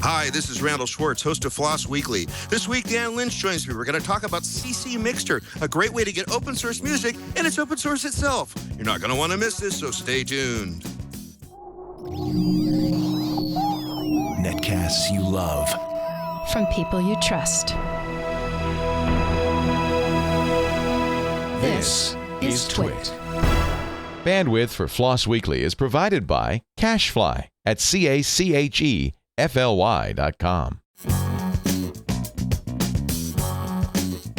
Hi, this is Randal Schwartz, host of FLOSS Weekly. This week, Dan Lynch joins me. We're going to talk about CC Mixter, a great way to get open source music, and it's open source itself. You're not going to want to miss this, so stay tuned. Netcasts you love. From people you trust. This is Twit. Bandwidth for FLOSS Weekly is provided by CacheFly at CacheFly.com.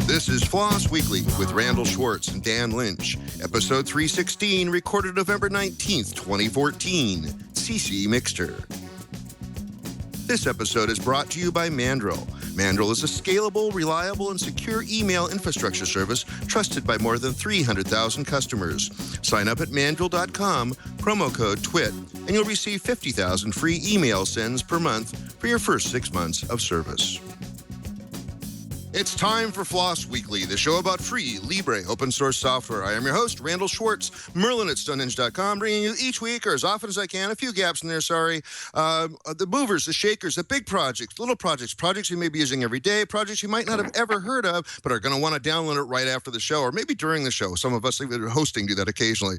This is FLOSS Weekly with Randal Schwartz and Dan Lynch. Episode 316, recorded November 19th, 2014. CC Mixter. This episode is brought to you by Mandrill. Mandrill is a scalable, reliable, and secure email infrastructure service trusted by more than 300,000 customers. Sign up at mandrill.com, promo code TWIT, and you'll receive 50,000 free email sends per month for your first 6 months of service. It's time for FLOSS Weekly, the show about free, libre, open source software. I am your host, Randal Schwartz, Merlin at stonehenge.com, bringing you each week, or as often as I can, a few gaps in there, the movers, the shakers, the big projects, little projects you may be using every day, projects you might not have ever heard of, but are going to want to download it right after the show, or maybe during the show. Some of us, even hosting, do that occasionally.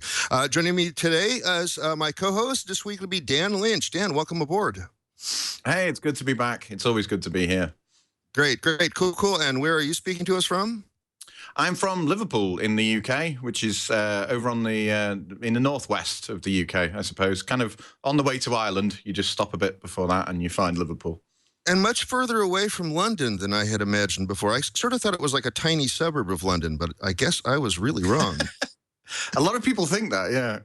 Joining me today as my co-host this week will be Dan Lynch. Dan, welcome aboard. Hey, it's good to be back. It's always good to be here. Great, cool. And where are you speaking to us from? I'm from Liverpool in the UK, which is over on the in the northwest of the UK, I suppose. Kind of on the way to Ireland. You just stop a bit before that and you find Liverpool. And much further away from London than I had imagined before. I sort of thought it was like a tiny suburb of London, but I guess I was really wrong. A lot of people think that, yeah.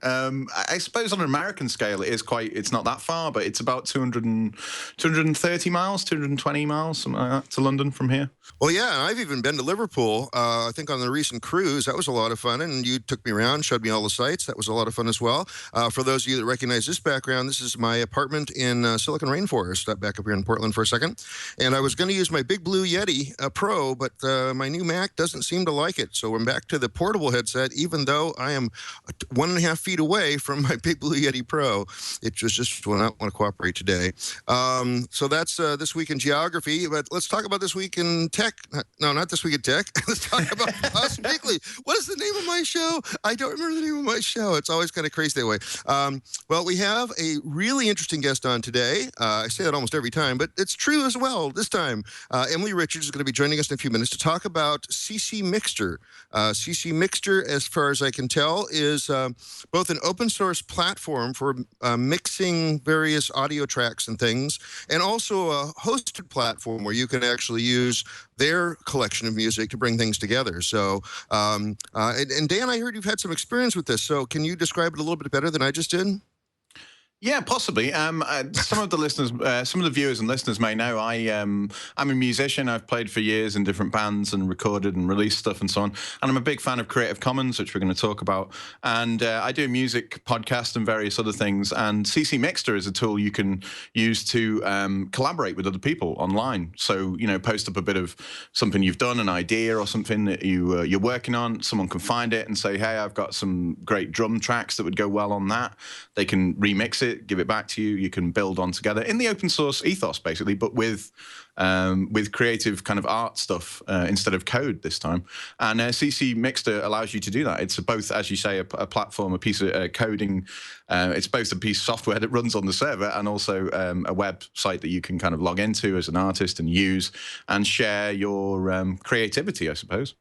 I suppose on an American scale, it's not that far, but it's about 230 miles, 220 miles, something like that, to London from here. Well, yeah, I've even been to Liverpool, I think on the recent cruise. That was a lot of fun, and you took me around, showed me all the sights. That was a lot of fun as well. For those of you that recognize this background, this is my apartment in Silicon Rainforest, back up here in Portland for a second. And I was going to use my Big Blue Yeti Pro, but my new Mac doesn't seem to like it. So I'm back to the portable headset, even though I am 1.5 feet away from my Big Blue Yeti Pro. It just will not want to cooperate today. So that's This Week in Geography. But let's talk about This Week in Tech. No, not This Week in Tech. Let's talk about FLOSS Weekly. What is the name of my show? I don't remember the name of my show. It's always kind of crazy that way. Well, we have a really interesting guest on today. I say that almost every time, but it's true as well this time. Emily Richards is going to be joining us in a few minutes to talk about CC Mixter. CC Mixter, as far as I can tell, is both an open source platform for mixing various audio tracks and things, and also a hosted platform where you can actually use their collection of music to bring things together. So, and Dan, I heard you've had some experience with this. So can you describe it a little bit better than I just did? Yeah, possibly. Some of the listeners, some of the viewers and listeners may know I'm a musician. I've played for years in different bands and recorded and released stuff and so on. And I'm a big fan of Creative Commons, which we're going to talk about. And I do a music podcast and various other things. And CC Mixter is a tool you can use to collaborate with other people online. So, post up a bit of something you've done, an idea or something that you're working on. Someone can find it and say, hey, I've got some great drum tracks that would go well on that. They can remix it, give it back to you. You can build on together in the open source ethos, basically, but with creative kind of art stuff instead of code this time. And CC Mixter allows you to do that. It's both, as you say, a platform, a piece of coding. It's both a piece of software that runs on the server and also a website that you can kind of log into as an artist and use and share your creativity, I suppose.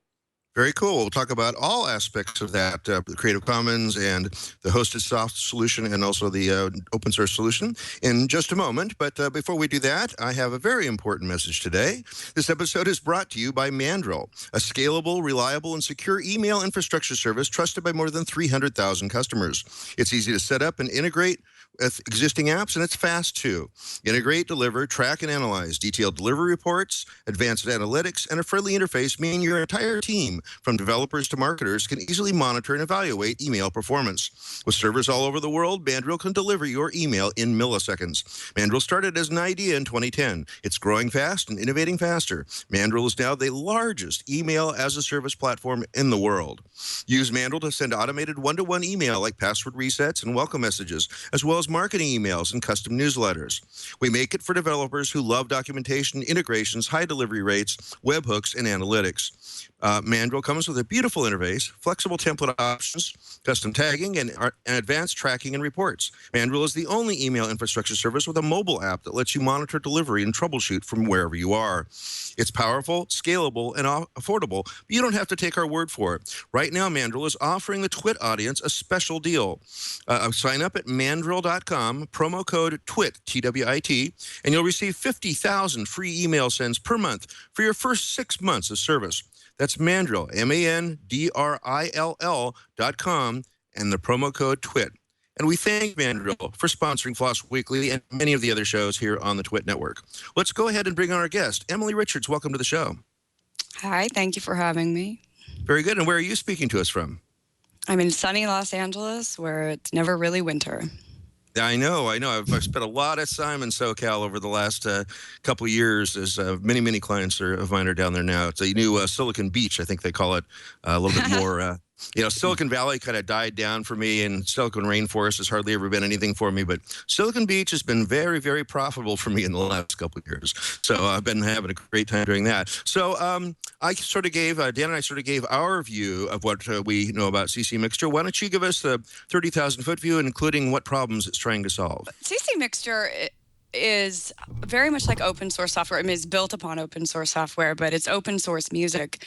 Very cool. We'll talk about all aspects of that, the Creative Commons and the hosted soft solution and also the open source solution in just a moment. But before we do that, I have a very important message today. This episode is brought to you by Mandrill, a scalable, reliable, and secure email infrastructure service trusted by more than 300,000 customers. It's easy to set up and integrate with existing apps, and it's fast too. Integrate, deliver, track, and analyze detailed delivery reports, advanced analytics, and a friendly interface mean your entire team, from developers to marketers, can easily monitor and evaluate email performance. With servers all over the world, Mandrill can deliver your email in milliseconds. Mandrill started as an idea in 2010. It's growing fast and innovating faster. Mandrill is now the largest email-as-a-service platform in the world. Use Mandrill to send automated one-to-one email like password resets and welcome messages, as well as marketing emails and custom newsletters. We make it for developers who love documentation, integrations, high delivery rates, webhooks, and analytics. Mandrill comes with a beautiful interface, flexible template options, custom tagging, and advanced tracking and reports. Mandrill is the only email infrastructure service with a mobile app that lets you monitor delivery and troubleshoot from wherever you are. It's powerful, scalable, and affordable, but you don't have to take our word for it. Right now, Mandrill is offering the Twit audience a special deal. Sign up at mandrill.com, promo code TWIT, T-W-I-T, and you'll receive 50,000 free email sends per month for your first 6 months of service. That's Mandrill, MANDRILL.com, and the promo code TWIT. And we thank Mandrill for sponsoring Floss Weekly and many of the other shows here on the Twit Network. Let's go ahead and bring on our guest, Emily Richards. Welcome to the show. Hi, thank you for having me. Very good. And where are you speaking to us from? I'm in sunny Los Angeles, where it's never really winter. I know. I've spent a lot of time in SoCal over the last couple of years, as many clients of mine are down there now. It's a new Silicon Beach, I think they call it, a little bit more. Silicon Valley kind of died down for me, and Silicon Rainforest has hardly ever been anything for me. But Silicon Beach has been very, very profitable for me in the last couple of years. So I've been having a great time doing that. So Dan and I sort of gave our view of what we know about CC Mixter. Why don't you give us the 30,000-foot view, including what problems it's trying to solve? CC Mixter is very much like open source software. I mean, it's built upon open source software, but it's open source music.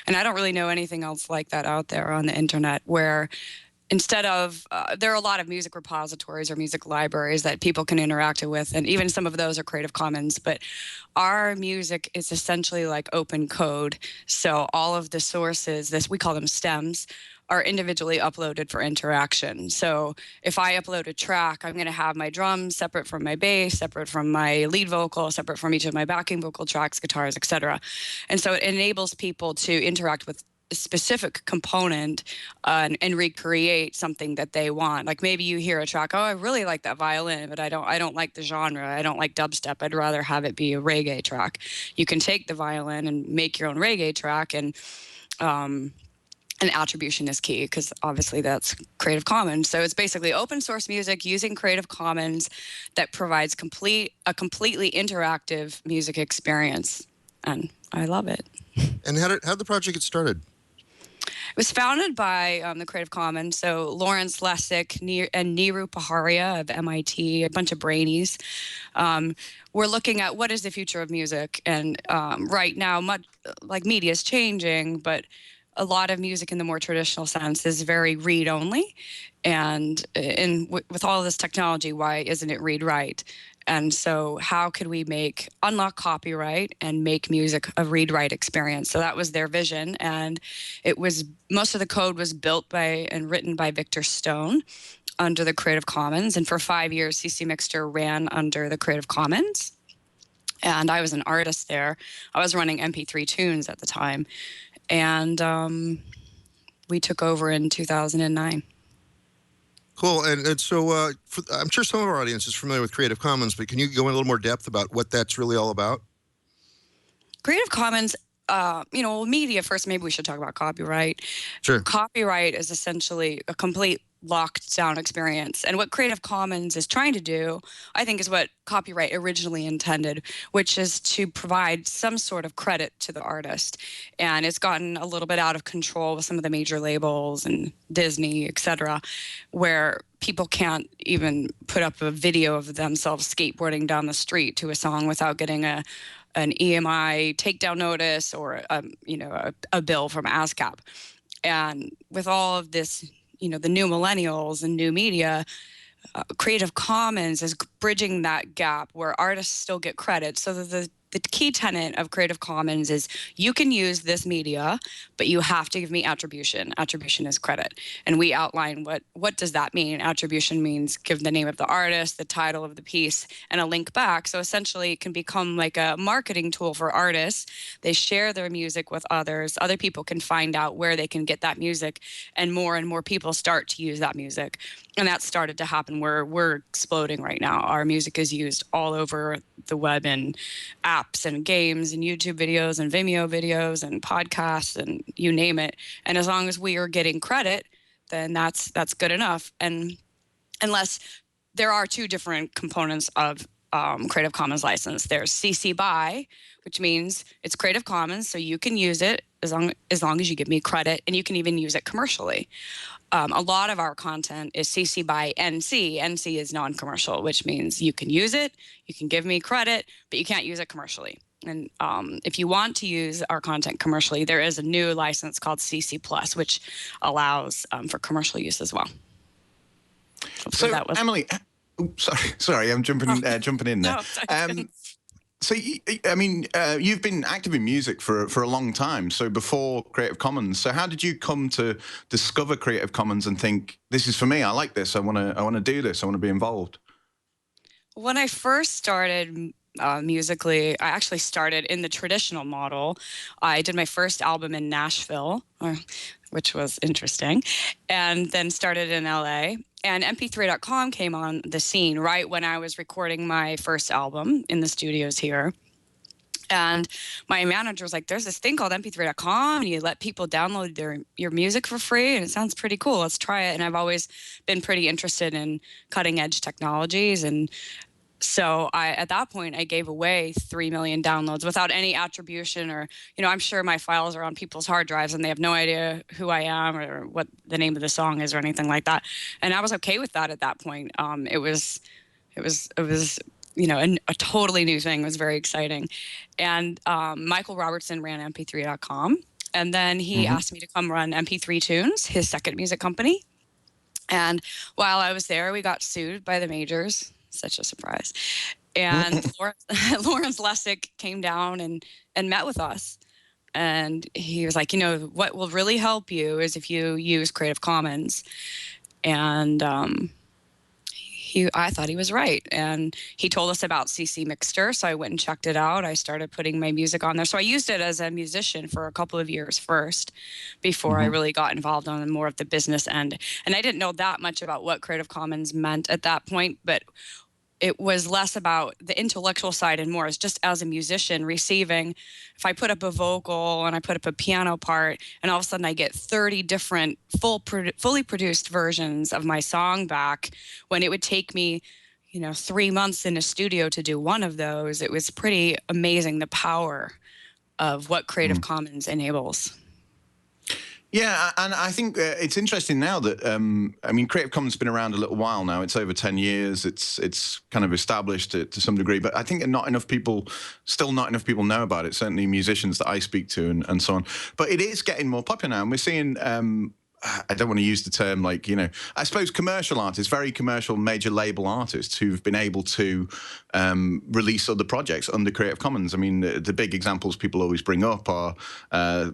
And I don't really know anything else like that out there on the internet, where instead of, there are a lot of music repositories or music libraries that people can interact with, and even some of those are Creative Commons, but our music is essentially like open code. So all of the sources, we call them stems, are individually uploaded for interaction. So if I upload a track, I'm going to have my drums separate from my bass, separate from my lead vocal, separate from each of my backing vocal tracks, guitars, etc. And so it enables people to interact with a specific component and recreate something that they want. Like maybe you hear a track, I really like that violin, but I don't like the genre. I don't like dubstep. I'd rather have it be a reggae track. You can take the violin and make your own reggae track, and attribution is key, because obviously that's Creative Commons. So it's basically open source music using Creative Commons that provides a completely interactive music experience. And I love it. And how did the project get started? It was founded by the Creative Commons. So Lawrence Lessig and Neeru Paharia of MIT, a bunch of brainies. We're looking at what is the future of music. And right now, much like media is changing, but a lot of music in the more traditional sense is very read-only. And with all of this technology, why isn't it read-write? And so how could we unlock copyright and make music a read-write experience? So that was their vision. And most of the code was built by and written by Victor Stone under the Creative Commons. And for 5 years, CC Mixter ran under the Creative Commons. And I was an artist there. I was running MP3 tunes at the time. And we took over in 2009. Cool. And so I'm sure some of our audience is familiar with Creative Commons, but can you go in a little more depth about what that's really all about? Creative Commons, media first, maybe we should talk about copyright. Sure. Copyright is essentially a complete locked down experience. And what Creative Commons is trying to do, I think, is what copyright originally intended, which is to provide some sort of credit to the artist. And it's gotten a little bit out of control with some of the major labels and Disney, et cetera, where people can't even put up a video of themselves skateboarding down the street to a song without getting an EMI takedown notice or a bill from ASCAP. And with all of this, the new millennials and new media, Creative Commons is bridging that gap where artists still get credit. So the key tenet of Creative Commons is you can use this media, but you have to give me attribution. Attribution is credit. And we outline what does that mean. Attribution means give the name of the artist, the title of the piece, and a link back. So essentially it can become like a marketing tool for artists. They share their music with others. Other people can find out where they can get that music, and more people start to use that music. And that started to happen where we're exploding right now. Our music is used all over the web in apps and games and YouTube videos and Vimeo videos and podcasts and you name it. And as long as we are getting credit, then that's good enough. And unless there are two different components of Creative Commons license. There's CC BY, which means it's Creative Commons, so you can use it as long as you give me credit, and you can even use it commercially. A lot of our content is CC BY NC. NC is non-commercial, which means you can use it, you can give me credit, but you can't use it commercially. And if you want to use our content commercially, there is a new license called CC Plus, which allows for commercial use as well. So, Emily, sorry, I'm jumping in there. No, so, you've been active in music for a long time. So before Creative Commons, so how did you come to discover Creative Commons and think, this is for me, I like this, I want to do this, I want to be involved? When I first started musically, I actually started in the traditional model. I did my first album in Nashville, which was interesting, and then started in LA. And MP3.com came on the scene right when I was recording my first album in the studios here. And my manager was like, there's this thing called MP3.com, and you let people download your music for free, and it sounds pretty cool. Let's try it. And I've always been pretty interested in cutting edge technologies. And so at that point, I gave away 3 million downloads without any attribution, or, I'm sure my files are on people's hard drives and they have no idea who I am or what the name of the song is or anything like that. And I was okay with that at that point. It was a totally new thing. It was very exciting. And Michael Robertson ran MP3.com. And then he asked me to come run MP3 Tunes, his second music company. And while I was there, we got sued by the majors. Such a surprise. And Lawrence Lessig came down and met with us. And he was like, what will really help you is if you use Creative Commons. And I thought he was right. And he told us about CC Mixter, so I went and checked it out. I started putting my music on there. So I used it as a musician for a couple of years first before I really got involved on more of the business end. And I didn't know that much about what Creative Commons meant at that point, but it was less about the intellectual side and more as just as a musician receiving, if I put up a vocal and I put up a piano part and all of a sudden I get 30 different fully produced versions of my song back, when it would take me 3 months in a studio to do one of those, it was pretty amazing, the power of what Creative Commons enables. Yeah, and I think it's interesting now that, Creative Commons has been around a little while now. It's over 10 years. It's kind of established it to some degree, but I think not enough people know about it, certainly musicians that I speak to and so on. But it is getting more popular now, and we're seeing... I don't want to use the term I suppose commercial artists, very commercial major label artists who've been able to release other projects under Creative Commons. I mean, the big examples people always bring up are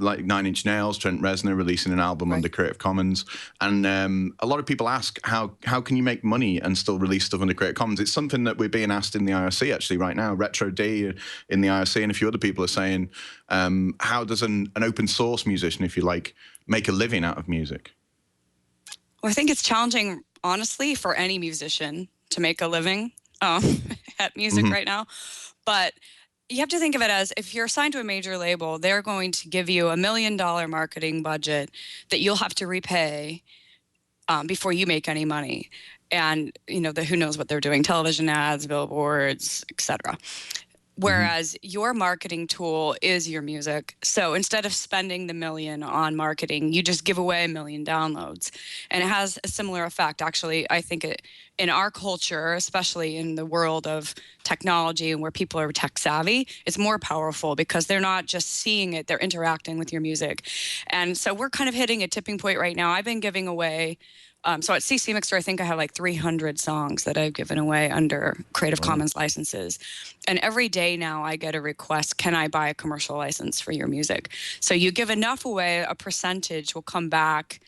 like 9 Inch Nails, Trent Reznor releasing an album under Creative Commons. And a lot of people ask, how can you make money and still release stuff under Creative Commons? It's something that we're being asked in the IRC actually right now. Retro D in the IRC and a few other people are saying, how does an open source musician, if you like, make a living out of music? Well, I think it's challenging, honestly, for any musician to make a living at music right now. But you have to think of it as, if you're assigned to a major label, they're going to give you $1 million marketing budget that you'll have to repay before you make any money. And, who knows what they're doing, television ads, billboards, etc. Whereas your marketing tool is your music. So instead of spending the $1 million on marketing, you just give away 1 million downloads. And it has a similar effect. Actually, I think in our culture, especially in the world of technology and where people are tech savvy, it's more powerful because they're not just seeing it, they're interacting with your music. And so we're kind of hitting a tipping point right now. I've been giving away... so at CC Mixter, I think I have like 300 songs that I've given away under Creative Commons licenses. And every day now I get a request, can I buy a commercial license for your music? So you give enough away, a percentage will come back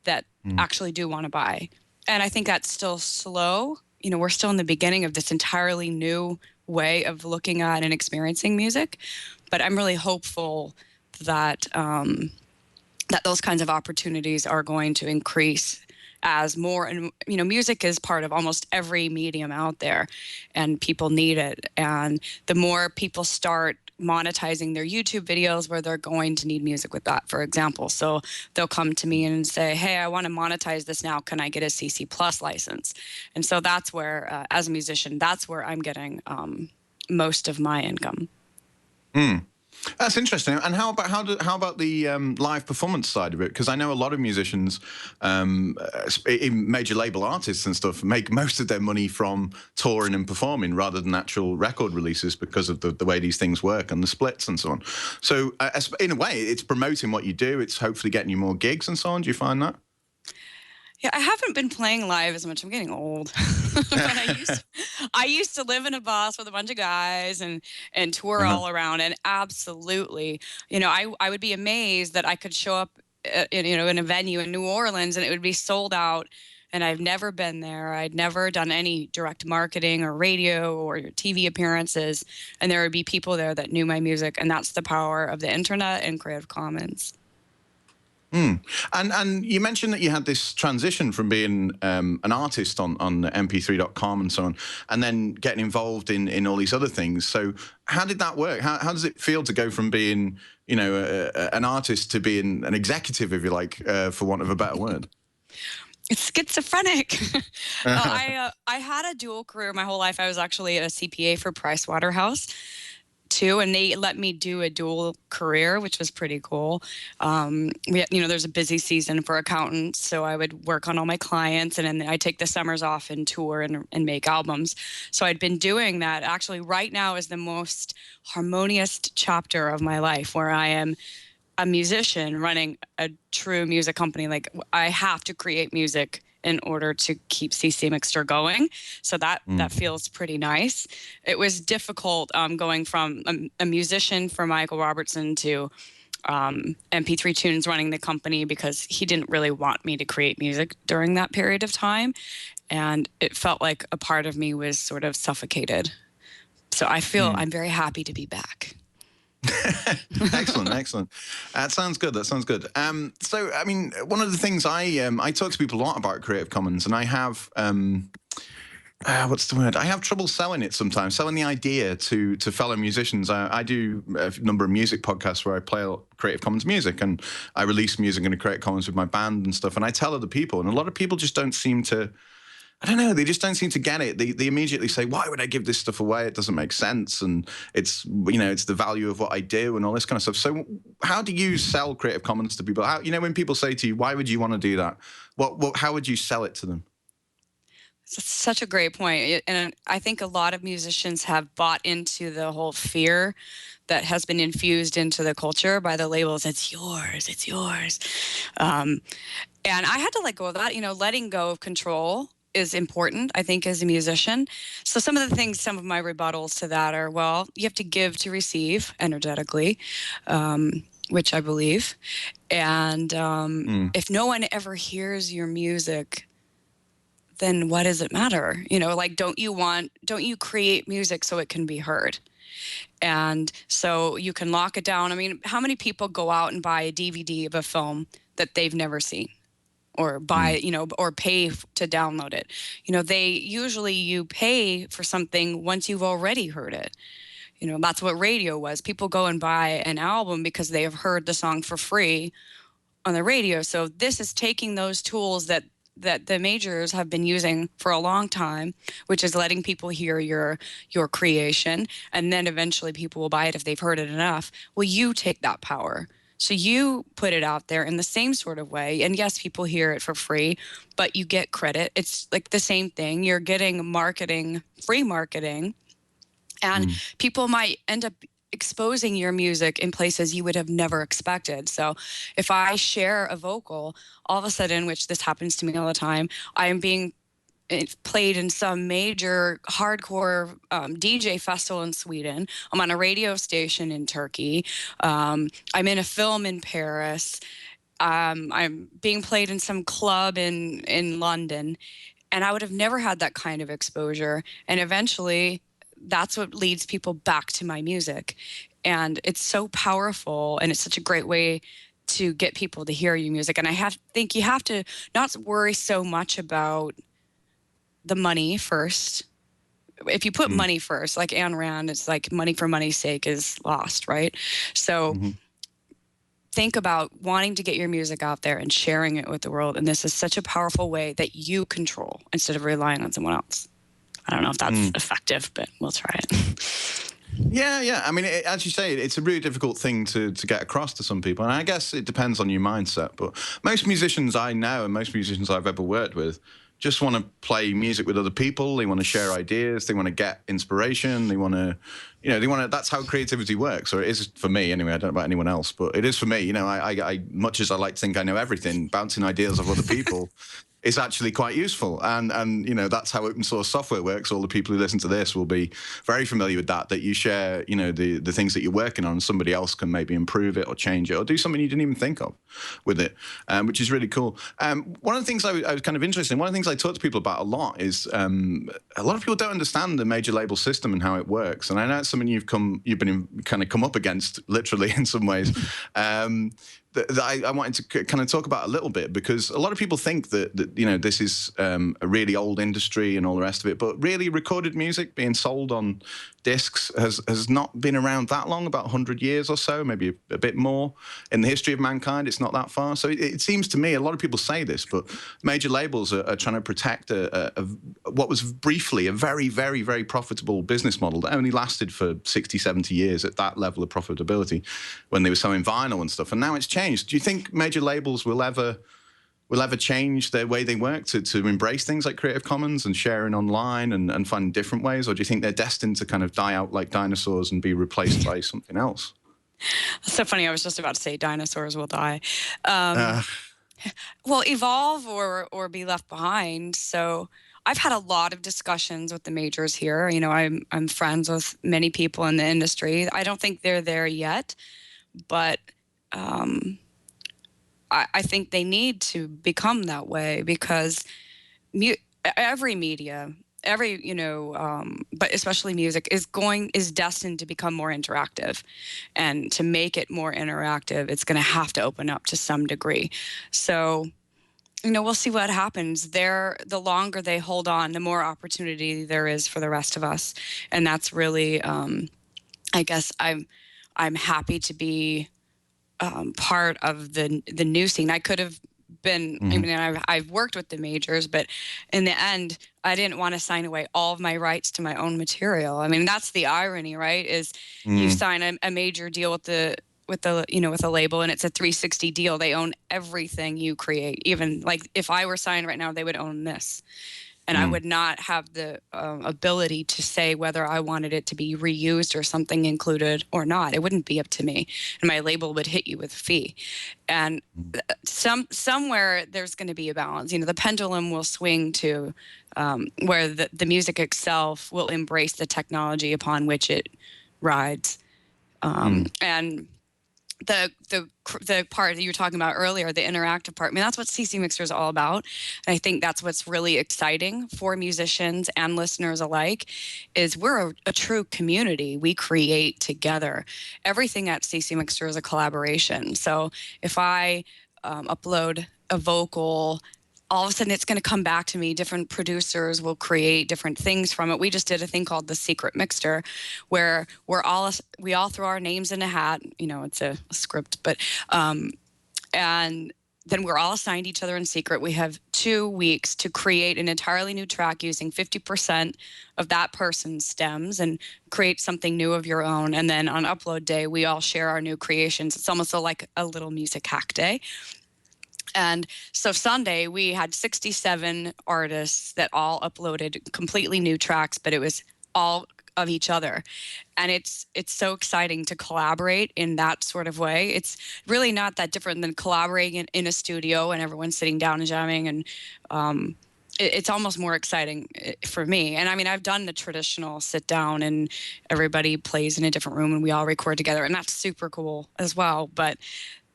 that actually do want to buy. And I think that's still slow. We're still in the beginning of this entirely new way of looking at and experiencing music. But I'm really hopeful that that those kinds of opportunities are going to increase as more, and music is part of almost every medium out there, and people need it. And the more people start monetizing their YouTube videos where they're going to need music with that, for example. So they'll come to me and say, hey, I want to monetize this now. Can I get a CC Plus license? And so that's where, as a musician, that's where I'm getting most of my income. That's interesting. And how about the live performance side of it? Because I know a lot of musicians, even major label artists and stuff, make most of their money from touring and performing rather than actual record releases because of the way these things work and the splits and so on. So in a way, it's promoting what you do. It's hopefully getting you more gigs and so on. Do you find that? Yeah, I haven't been playing live as much. I'm getting old. But I used to live in a bus with a bunch of guys and tour all around. And absolutely, you know, I would be amazed that I could show up, in a venue in New Orleans and it would be sold out. And I've never been there. I'd never done any direct marketing or radio or TV appearances. And there would be people there that knew my music. And that's the power of the internet and Creative Commons. And you mentioned that you had this transition from being an artist on mp3.com and so on, and then getting involved in all these other things. So how did that work? How does it feel to go from being, an artist to being an executive, if you like, for want of a better word? It's schizophrenic. I had a dual career my whole life. I was actually a CPA for Pricewaterhouse too, and they let me do a dual career, which was pretty cool. There's a busy season for accountants, so I would work on all my clients, and then I take the summers off and tour and make albums. So I'd been doing that. Actually, right now is the most harmonious chapter of my life, where I am a musician running a true music company. Like, I have to create music in order to keep CC Mixter going. So that feels pretty nice. It was difficult going from a musician for Michael Robertson to MP3 Tunes running the company, because he didn't really want me to create music during that period of time. And it felt like a part of me was sort of suffocated. So I feel I'm very happy to be back. Excellent. That sounds good. So, I mean, one of the things I talk to people a lot about Creative Commons, and I have what's the word? I have trouble selling it sometimes, selling the idea to fellow musicians. I do a number of music podcasts where I play Creative Commons music, and I release music in a Creative Commons with my band and stuff. And I tell other people, and a lot of people just don't seem to. I don't know. They just don't seem to get it. They immediately say, "Why would I give this stuff away? It doesn't make sense." And it's the value of what I do and all this kind of stuff. So, how do you sell Creative Commons to people? How, when people say to you, "Why would you want to do that?" How would you sell it to them? It's such a great point. And I think a lot of musicians have bought into the whole fear that has been infused into the culture by the labels. It's yours. And I had to let go of that. Letting go of control is important, I think, as a musician. So some of my rebuttals to that are, well, you have to give to receive energetically, which I believe. And if no one ever hears your music, then what does it matter? Don't you create music so it can be heard? And so you can lock it down. I mean, how many people go out and buy a DVD of a film that they've never seen? Or buy, or pay to download it. You pay for something once you've already heard it. That's what radio was. People go and buy an album because they have heard the song for free on the radio. So this is taking those tools that the majors have been using for a long time, which is letting people hear your creation, and then eventually people will buy it if they've heard it enough. Well, you take that power. So you put it out there in the same sort of way. And yes, people hear it for free, but you get credit. It's like the same thing. You're getting marketing, free marketing, and people might end up exposing your music in places you would have never expected. So if I share a vocal, all of a sudden, which this happens to me all the time, I am being played in some major hardcore DJ festival in Sweden. I'm on a radio station in Turkey. I'm in a film in Paris. I'm being played in some club in London. And I would have never had that kind of exposure. And eventually, that's what leads people back to my music. And it's so powerful, and it's such a great way to get people to hear your music. And I think you have to not worry so much about the money first, if you put money first, like Ayn Rand, it's like money for money's sake is lost, right? So think about wanting to get your music out there and sharing it with the world. And this is such a powerful way that you control instead of relying on someone else. I don't know if that's effective, but we'll try it. Yeah. I mean, as you say, it's a really difficult thing to get across to some people. And I guess it depends on your mindset. But most musicians I know and most musicians I've ever worked with just want to play music with other people. They want to share ideas. They want to get inspiration. They want to, that's how creativity works, or it is for me anyway. I don't know about anyone else, but it is for me. I much as I like to think I know everything, bouncing ideas off other people is actually quite useful. And that's how open source software works. All the people who listen to this will be very familiar with that you share, the things that you're working on, somebody else can maybe improve it or change it or do something you didn't even think of with it, which is really cool. One of the things I was kind of interested in, one of the things I talk to people about a lot is a lot of people don't understand the major label system and how it works. And I know it's something you've come up against literally in some ways. That I wanted to kind of talk about a little bit, because a lot of people think that this is a really old industry and all the rest of it, but really recorded music being sold on discs has not been around that long, about 100 years or so, maybe a bit more. In the history of mankind, it's not that far. So it seems to me, a lot of people say this, but major labels are trying to protect what was briefly a very, very, very profitable business model that only lasted for 60, 70 years at that level of profitability when they were selling vinyl and stuff. And now it's changed. Do you think major labels will ever change their way they work to embrace things like Creative Commons and sharing online and find different ways? Or do you think they're destined to kind of die out like dinosaurs and be replaced by something else? That's so funny. I was just about to say dinosaurs will die. Well, evolve or be left behind. So I've had a lot of discussions with the majors here. I'm friends with many people in the industry. I don't think they're there yet, but I think they need to become that way, because every media, but especially music is destined to become more interactive, and to make it more interactive, it's going to have to open up to some degree. So, we'll see what happens. The longer they hold on, the more opportunity there is for the rest of us, and that's really, I guess I'm happy to be part of the new scene. I could have been, I've worked with the majors, but in the end, I didn't want to sign away all of my rights to my own material. I mean, that's the irony, right? Is you sign a major deal with a label, and it's a 360 deal. They own everything you create. Even like if I were signed right now, they would own this. And I would not have the ability to say whether I wanted it to be reused or something included or not. It wouldn't be up to me. And my label would hit you with a fee. And somewhere there's going to be a balance. The pendulum will swing to where the music itself will embrace the technology upon which it rides. And the part that you were talking about earlier, the interactive part, I mean, that's what CC Mixter is all about. And I think that's what's really exciting for musicians and listeners alike, is we're a true community. We create together. Everything at CC Mixter is a collaboration. So if I upload a vocal, all of a sudden it's going to come back to me. Different producers will create different things from it. We just did a thing called the Secret Mixter, where we all throw our names in a hat. It's a script, but and then we're all assigned each other in secret. We have 2 weeks to create an entirely new track using 50% of that person's stems and create something new of your own. And then on upload day, we all share our new creations. It's almost like a little music hack day. And so Sunday, we had 67 artists that all uploaded completely new tracks, but it was all of each other. And it's so exciting to collaborate in that sort of way. It's really not that different than collaborating in a studio and everyone's sitting down and jamming. And it's almost more exciting for me. And I mean, I've done the traditional sit down and everybody plays in a different room and we all record together. And that's super cool as well. But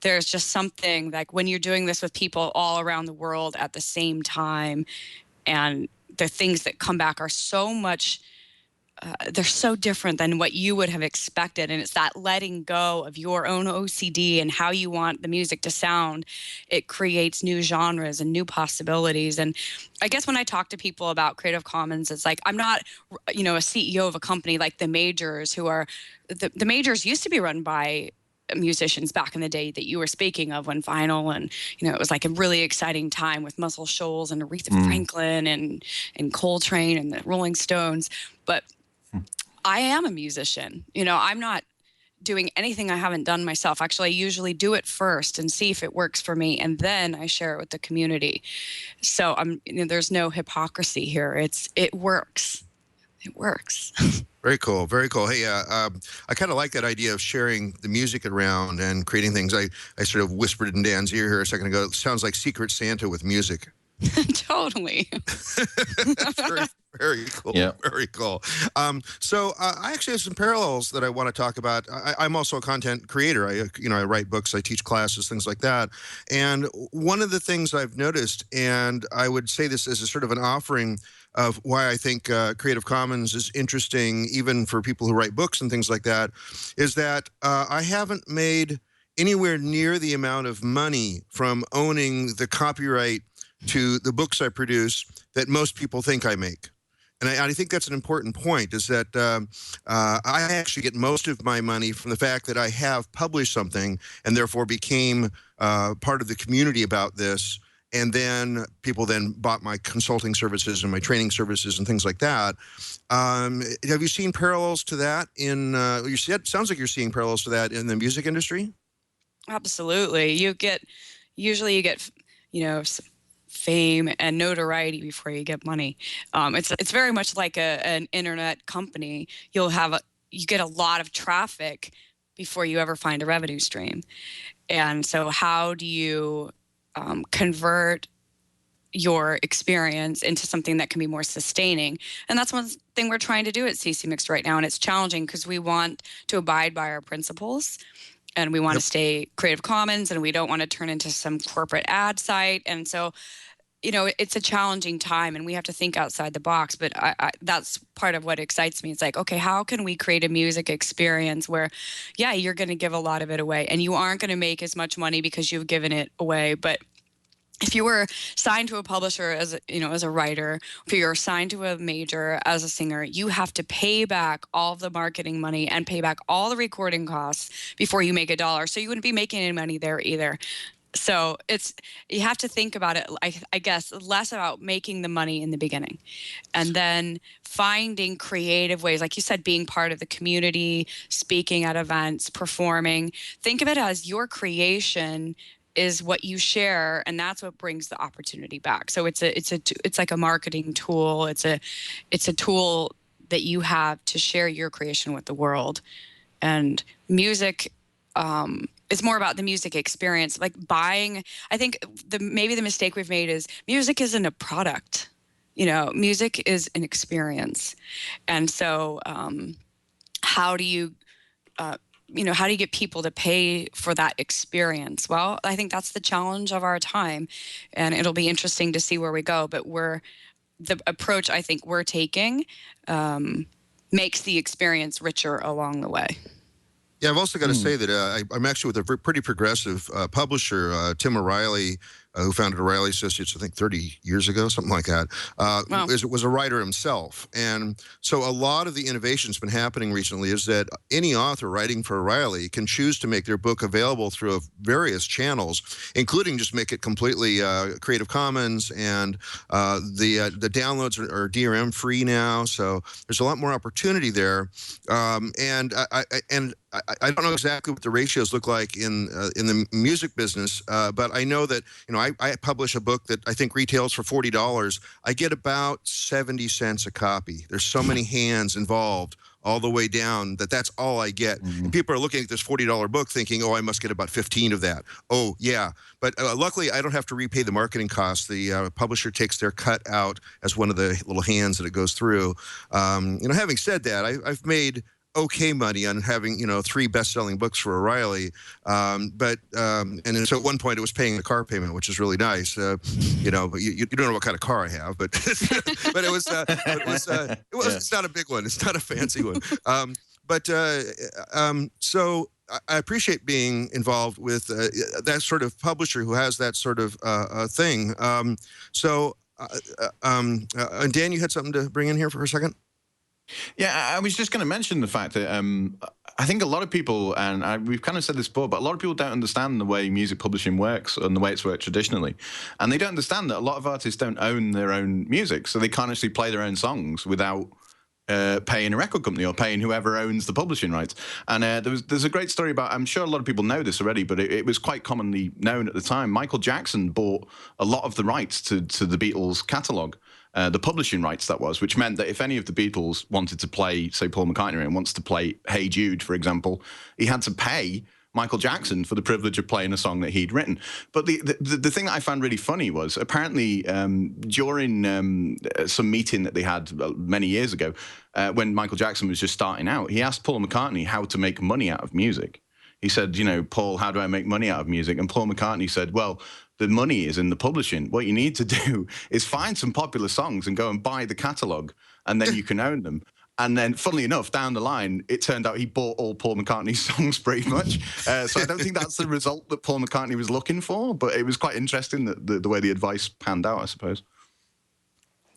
there's just something like when you're doing this with people all around the world at the same time, and the things that come back are so much they're so different than what you would have expected. And it's that letting go of your own OCD and how you want the music to sound. It creates new genres and new possibilities. And I guess when I talk to people about Creative Commons, it's like, I'm not, a CEO of a company like the majors who are, the majors used to be run by musicians back in the day that you were speaking of, when vinyl and it was like a really exciting time with Muscle Shoals and Aretha Franklin and Coltrane and the Rolling Stones. But I am a musician. I'm not doing anything I haven't done myself. Actually, I usually do it first and see if it works for me, and then I share it with the community. So there's no hypocrisy here. It works. It works. Very cool. Very cool. Hey, I kind of like that idea of sharing the music around and creating things. I sort of whispered in Dan's ear here a second ago. It sounds like Secret Santa with music. Totally. very, very cool. Yeah. Very cool. So I actually have some parallels that I want to talk about. I'm also a content creator. I write books, I teach classes, things like that. And one of the things I've noticed, and I would say this as a sort of an offering of why I think Creative Commons is interesting, even for people who write books and things like that, is that I haven't made anywhere near the amount of money from owning the copyright to the books I produce that most people think I make. And I think that's an important point, is that I actually get most of my money from the fact that I have published something and therefore became part of the community about this. And then people then bought my consulting services and my training services and things like that. Have you seen parallels to that in, sounds like you're seeing parallels to that in the music industry? Absolutely. Usually you get, fame and notoriety before you get money. It's very much like an internet company. You get a lot of traffic before you ever find a revenue stream. And so how do you convert your experience into something that can be more sustaining? And that's one thing we're trying to do at CC Mixter right now. And it's challenging because we want to abide by our principles. And we want to stay Creative Commons, and we don't want to turn into some corporate ad site. And so, it's a challenging time, and we have to think outside the box. But that's part of what excites me. It's like, okay, how can we create a music experience where, you're going to give a lot of it away, and you aren't going to make as much money because you've given it away. But if you were signed to a publisher as a writer, if you're signed to a major as a singer, you have to pay back all of the marketing money and pay back all the recording costs before you make $1. So you wouldn't be making any money there either. So you have to think about it, I guess, less about making the money in the beginning, and then finding creative ways, like you said, being part of the community, speaking at events, performing. Think of it as your creation is what you share, and that's what brings the opportunity back. So it's like a marketing tool. It's a tool that you have to share your creation with the world. And music, it's more about the music experience. Like buying, I think maybe the mistake we've made is music isn't a product. Music is an experience. And so how do you get people to pay for that experience? Well, I think that's the challenge of our time, and it'll be interesting to see where we go. But the approach I think we're taking makes the experience richer along the way. Yeah, I've also got to say that I'm actually with a pretty progressive publisher, Tim O'Reilly, who founded O'Reilly Associates, I think 30 years ago, something like that, Wow. was a writer himself. And so a lot of the innovation that's been happening recently is that any author writing for O'Reilly can choose to make their book available through various channels, including just make it completely Creative Commons, and the downloads are DRM free now. So there's a lot more opportunity there. And I don't know exactly what the ratios look like in the music business, but I know that I publish a book that I think retails for $40. I get about 70 cents a copy. There's so many hands involved all the way down that's all I get. And people are looking at this $40 book thinking, oh, I must get about 15 of that. Oh, yeah. But luckily, I don't have to repay the marketing costs. The publisher takes their cut out as one of the little hands that it goes through. Having said that, I've made okay money on having 3 best-selling books for O'Reilly, and then, so at one point it was paying the car payment, which is really nice. But you don't know what kind of car I have, but but it's not a big one. It's not a fancy one. So I appreciate being involved with that sort of publisher who has that sort of thing. And Dan, you had something to bring in here for a second? Yeah, I was just going to mention the fact that I think a lot of people, and we've kind of said this before, but a lot of people don't understand the way music publishing works and the way it's worked traditionally. And they don't understand that a lot of artists don't own their own music, so they can't actually play their own songs without paying a record company or paying whoever owns the publishing rights. And there's a great story about, I'm sure a lot of people know this already, but it was quite commonly known at the time. Michael Jackson bought a lot of the rights to the Beatles catalogue, the publishing rights, that was, which meant that if any of the Beatles wanted to play, say, Paul McCartney and wants to play Hey Jude, for example, he had to pay Michael Jackson for the privilege of playing a song that he'd written. But the thing that I found really funny was, apparently during some meeting that they had many years ago, when Michael Jackson was just starting out, he asked Paul McCartney how to make money out of music. He said, Paul, how do I make money out of music? And Paul McCartney said, well, the money is in the publishing. What you need to do is find some popular songs and go and buy the catalogue, and then you can own them. And then, funnily enough, down the line, it turned out he bought all Paul McCartney's songs pretty much. So I don't think that's the result that Paul McCartney was looking for, but it was quite interesting that the way the advice panned out, I suppose.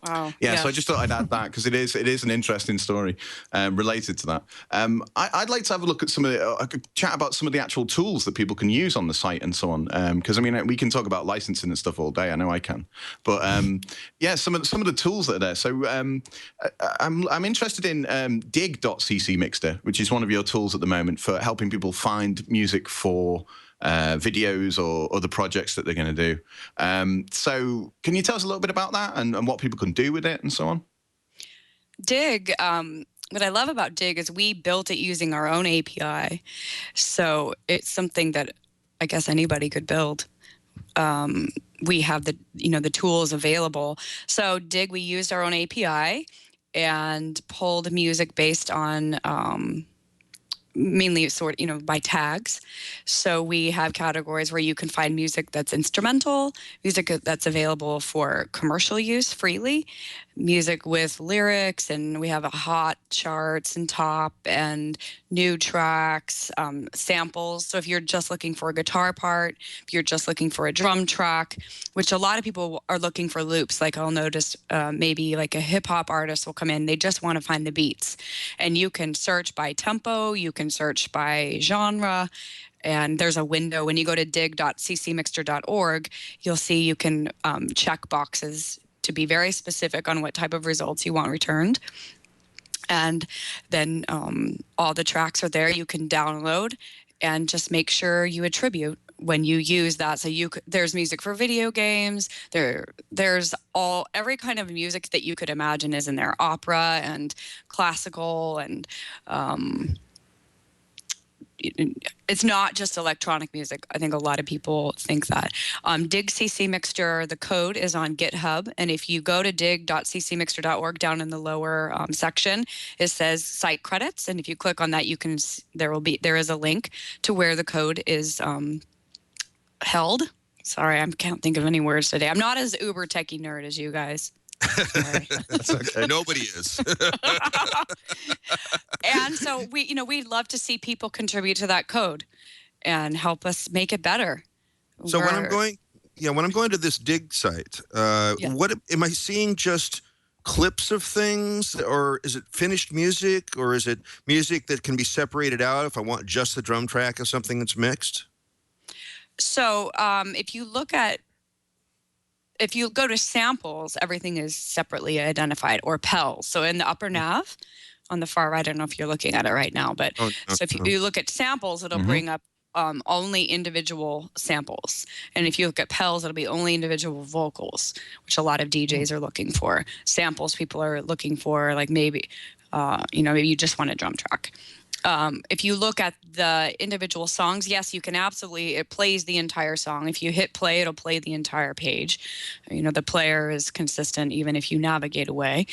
Wow. Yeah, so I just thought I'd add that because it is an interesting story related to that. I'd like to have a look at chat about some of the actual tools that people can use on the site and so on. Because I mean, we can talk about licensing and stuff all day. I know I can, but yeah, some of the tools that are there. So I'm interested in dig.ccMixter, which is one of your tools at the moment for helping people find music for videos or other projects that they're going to do. So can you tell us a little bit about that and what people can do with it and so on? Dig, what I love about Dig is we built it using our own API. So it's something that I guess anybody could build. We have the tools available. So Dig, we used our own API and pulled music based on mainly by tags. So we have categories where you can find music that's instrumental, music that's available for commercial use freely, music with lyrics, and we have a hot charts and top and new tracks, samples. So if you're just looking for a guitar part, if you're just looking for a drum track, which a lot of people are looking for loops, like I'll notice maybe like a hip hop artist will come in, they just want to find the beats. And you can search by tempo, you can search by genre, and there's a window. When you go to dig.ccMixter.org, you'll see you can check boxes to be very specific on what type of results you want returned. And then all the tracks are there. You can download and just make sure you attribute when you use that. So there's music for video games. There's every kind of music that you could imagine is in there. Opera and classical and it's not just electronic music. I think a lot of people think that. Dig CC Mixter, the code is on GitHub. And if you go to dig.ccMixter.org, down in the lower section, it says site credits. And if you click on that, there is a link to where the code is held. Sorry, I can't think of any words today. I'm not as uber techie nerd as you guys. That's okay. Nobody is. And so we'd love to see people contribute to that code and help us make it better. So when I'm going to this Dig site, what am I seeing? Just clips of things, or is it finished music, or is it music that can be separated out if I want just the drum track of something that's mixed? So if you go to samples, everything is separately identified, or PELs. So in the upper nav, on the far right, I don't know if you're looking at it right now, but so if you look at samples, it'll bring up only individual samples. And if you look at PELs, it'll be only individual vocals, which a lot of DJs are looking for. Samples, people are looking for, like maybe you just want a drum track. If you look at the individual songs, yes, you can absolutely, it plays the entire song. If you hit play, it'll play the entire page. The player is consistent even if you navigate away.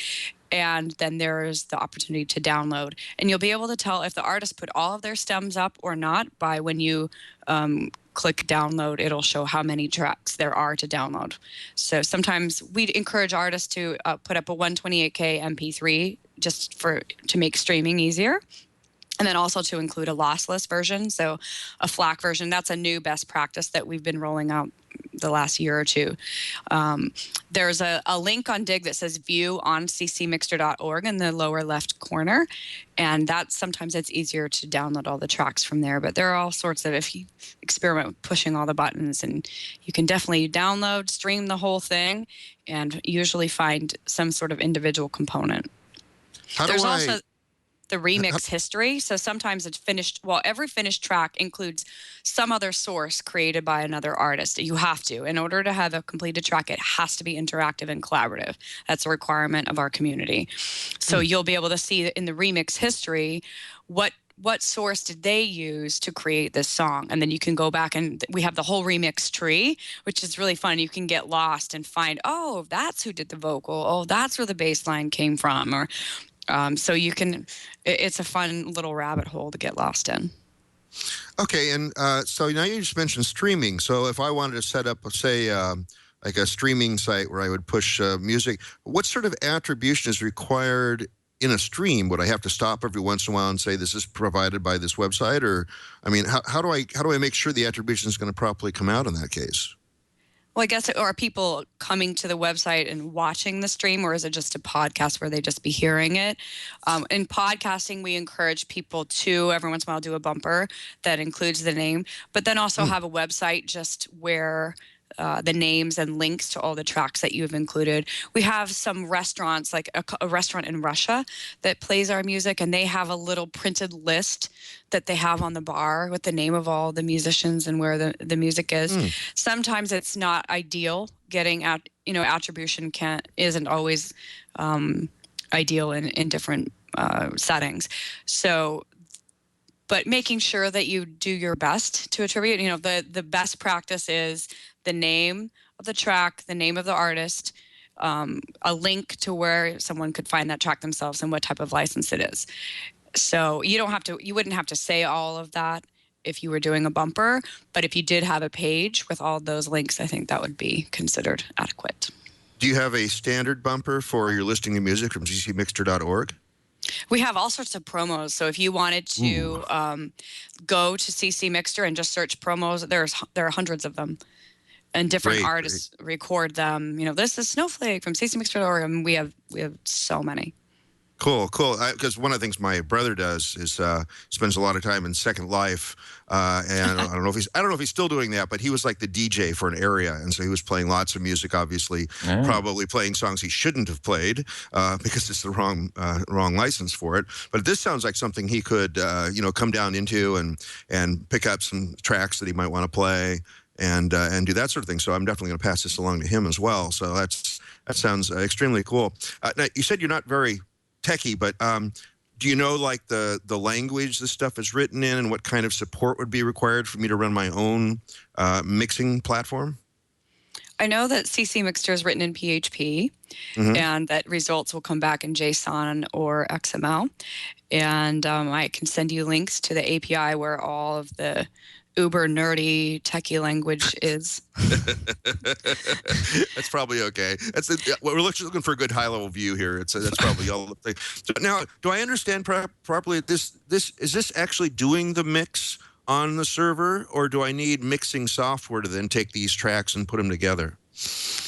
and then there's the opportunity to download. And you'll be able to tell if the artist put all of their stems up or not by when you click download. It'll show how many tracks there are to download. So sometimes we encourage artists to put up a 128K MP3 just to make streaming easier. And then also to include a lossless version, so a FLAC version. That's a new best practice that we've been rolling out the last year or two. There's a link on Dig that says view on ccMixter.org in the lower left corner. And that sometimes it's easier to download all the tracks from there. But there are all sorts of, if you experiment with pushing all the buttons, and you can definitely download, stream the whole thing, and usually find some sort of individual component. There's also the remix history. So sometimes it's finished. Well, every finished track includes some other source created by another artist. You have to. In order to have a completed track, it has to be interactive and collaborative. That's a requirement of our community. So you'll be able to see in the remix history what source did they use to create this song? And then you can go back, and we have the whole remix tree, which is really fun. You can get lost and find, oh, that's who did the vocal. Oh, that's where the bass line came from. Or so you can, it's a fun little rabbit hole to get lost in. Okay, and so now you just mentioned streaming. So if I wanted to set up, say, like a streaming site where I would push music, what sort of attribution is required in a stream? Would I have to stop every once in a while and say this is provided by this website? Or, I mean, how do I make sure the attribution is going to properly come out in that case? Well, I guess, are people coming to the website and watching the stream, or is it just a podcast where they just be hearing it? In podcasting, we encourage people to every once in a while do a bumper that includes the name, but then also have a website just where the names and links to all the tracks that you've included. We have some restaurants, like a restaurant in Russia that plays our music, and they have a little printed list that they have on the bar with the name of all the musicians and where the music is. Sometimes it's not ideal. Getting out, attribution isn't always ideal in different settings. So, but making sure that you do your best to attribute, the best practice is the name of the track, the name of the artist, a link to where someone could find that track themselves and what type of license it is. So you wouldn't have to say all of that if you were doing a bumper, but if you did have a page with all those links, I think that would be considered adequate. Do you have a standard bumper for your listing of music from ccMixter.org? We have all sorts of promos. So if you wanted to go to CC Mixter and just search promos, there are hundreds of them. And different artists record them. This is Snowflake from CC Mixter, and we have so many. Cool. Because one of the things my brother does is spends a lot of time in Second Life, and I don't know if he's still doing that, but he was like the DJ for an area, and so he was playing lots of music. Obviously, probably playing songs he shouldn't have played because it's the wrong license for it. But this sounds like something he could come down into and pick up some tracks that he might want to play and do that sort of thing. So I'm definitely going to pass this along to him as well. So that sounds extremely cool. Now, you said you're not very techie, but do you know like the language this stuff is written in and what kind of support would be required for me to run my own mixing platform? I know that CC Mixter is written in PHP and that results will come back in JSON or XML. And I can send you links to the API where all of the uber nerdy techie language is. That's probably okay. We're looking for a good high-level view here. That's probably all the thing. So now, do I understand properly? Is this actually doing the mix on the server, or do I need mixing software to then take these tracks and put them together?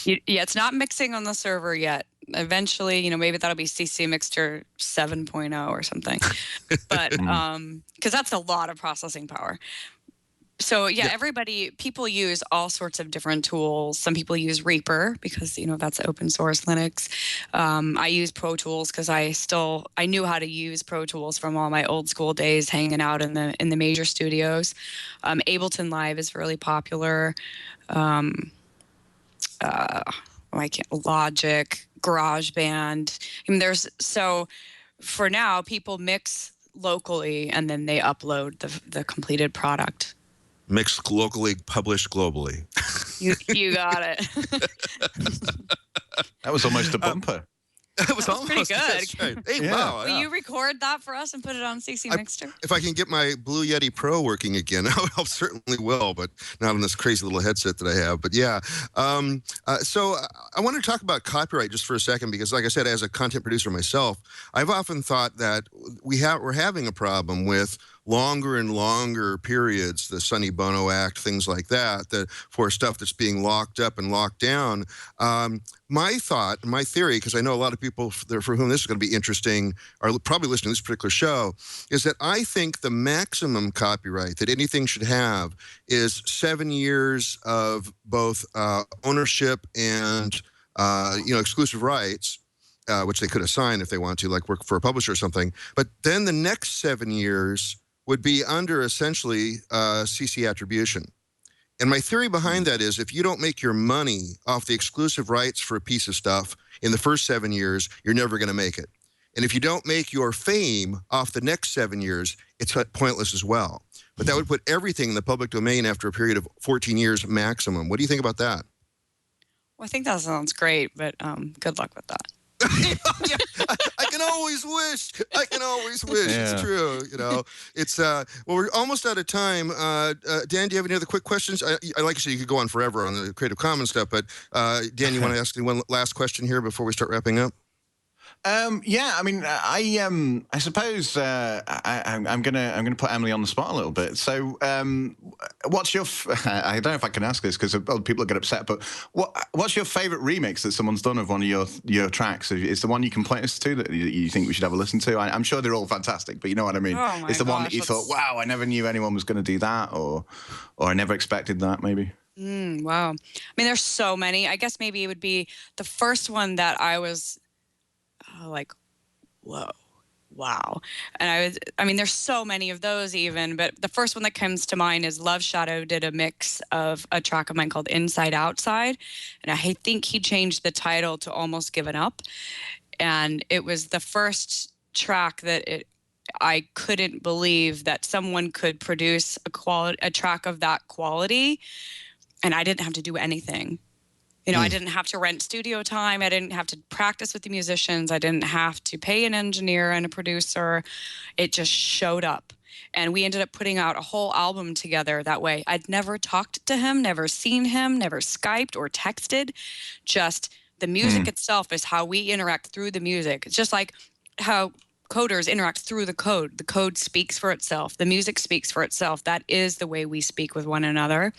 Yeah, it's not mixing on the server yet. Eventually, maybe that'll be CC Mixter 7.0 or something. But because that's a lot of processing power. So people use all sorts of different tools. Some people use Reaper because that's open source Linux. I use Pro Tools because I knew how to use Pro Tools from all my old school days hanging out in the major studios. Ableton Live is really popular. Logic, GarageBand. For now, people mix locally and then they upload the completed product. Mix locally, publish globally. You got it. That was almost a bumper. It was That's pretty almost. good. That's right. Hey, Yeah. wow. Will Yeah. you record that for us and put it on CC Mixter? If I can get my Blue Yeti Pro working again, I certainly will, but not on this crazy little headset that I have. But yeah, so I want to talk about copyright just for a second because, like I said, as a content producer myself, I've often thought that we're having a problem with longer and longer periods, the Sonny Bono Act, things like that, for stuff that's being locked up and locked down. My thought, my theory, because I know a lot of people for whom this is going to be interesting are probably listening to this particular show, is that I think the maximum copyright that anything should have is 7 years of both ownership and exclusive rights, which they could assign if they want to, like work for a publisher or something. But then the next 7 years would be under essentially CC attribution. And my theory behind that is if you don't make your money off the exclusive rights for a piece of stuff in the first 7 years, you're never going to make it. And if you don't make your fame off the next 7 years, it's pointless as well. But that would put everything in the public domain after a period of 14 years maximum. What do you think about that? Well, I think that sounds great, but good luck with that. Yeah, I can always wish. I can always wish. Yeah. It's true. It's well, we're almost out of time. Dan, do you have any other quick questions? I like you said, you could go on forever on the Creative Commons stuff, but Dan, you want to ask me one last question here before we start wrapping up? Yeah, I mean, I suppose I'm gonna put Emily on the spot a little bit. So, what's your? I don't know if I can ask this because other people get upset. But what's your favorite remix that someone's done of one of your tracks? Is the one you can point us to that you think we should have a listen to? I'm sure they're all fantastic, but you know what I mean. Oh my It's the one that gosh, you thought, wow, I never knew anyone was going to do that, or I never expected that, maybe. Wow. I mean, there's so many. I guess maybe it would be the first one that I was like, whoa, wow. And I mean, there's so many of those even, but the first one that comes to mind is Love Shadow did a mix of a track of mine called Inside Outside. And I think he changed the title to Almost Given Up. And it was the first track that I couldn't believe that someone could produce a track of that quality, and I didn't have to do anything. I didn't have to rent studio time. I didn't have to practice with the musicians. I didn't have to pay an engineer and a producer. It just showed up. And we ended up putting out a whole album together that way. I'd never talked to him, never seen him, never Skyped or texted. Just the music itself is how we interact through the music. It's just like how coders interact through the code. The code speaks for itself. The music speaks for itself. That is the way we speak with one another.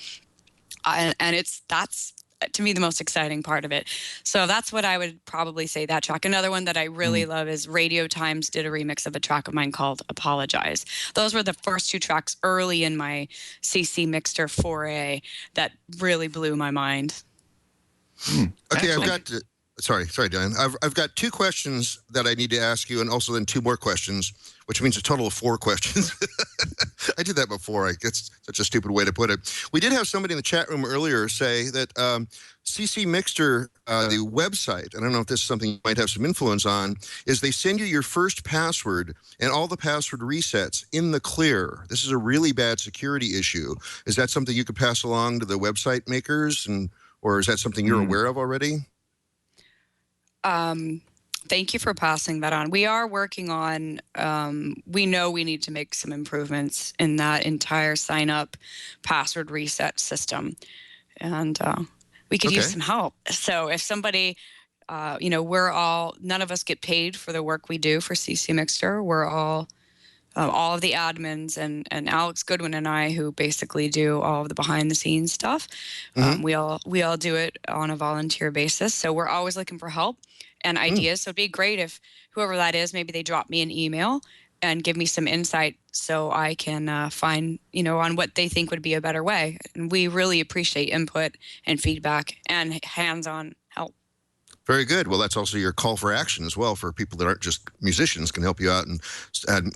And that's to me the most exciting part of it. So that's what I would probably say, that track. Another one that I really love is Radio Times did a remix of a track of mine called Apologize. Those were the first two tracks early in my CC Mixter foray that really blew my mind. Okay, I've got to, sorry, Dan. I've got two questions that I need to ask you, and also then two more questions, which means a total of 4 questions. I did that before. It's such a stupid way to put it. We did have somebody in the chat room earlier say that CC Mixter, the website, I don't know if this is something you might have some influence on, is they send you your first password and all the password resets in the clear. This is a really bad security issue. Is that something you could pass along to the website makers, or is that something you're aware of already? Thank you for passing that on. We are working on, we know we need to make some improvements in that entire sign-up password reset system. And we could use some help. So if somebody, none of us get paid for the work we do for CC Mixter. We're all of the admins and Alex Goodwin and I, who basically do all of the behind-the-scenes stuff. We all do it on a volunteer basis. So we're always looking for help and ideas. So it'd be great if whoever that is, maybe they drop me an email and give me some insight so I can find, on what they think would be a better way. And we really appreciate input and feedback and hands-on help. Very good. Well, that's also your call for action as well for people that aren't just musicians, can help you out and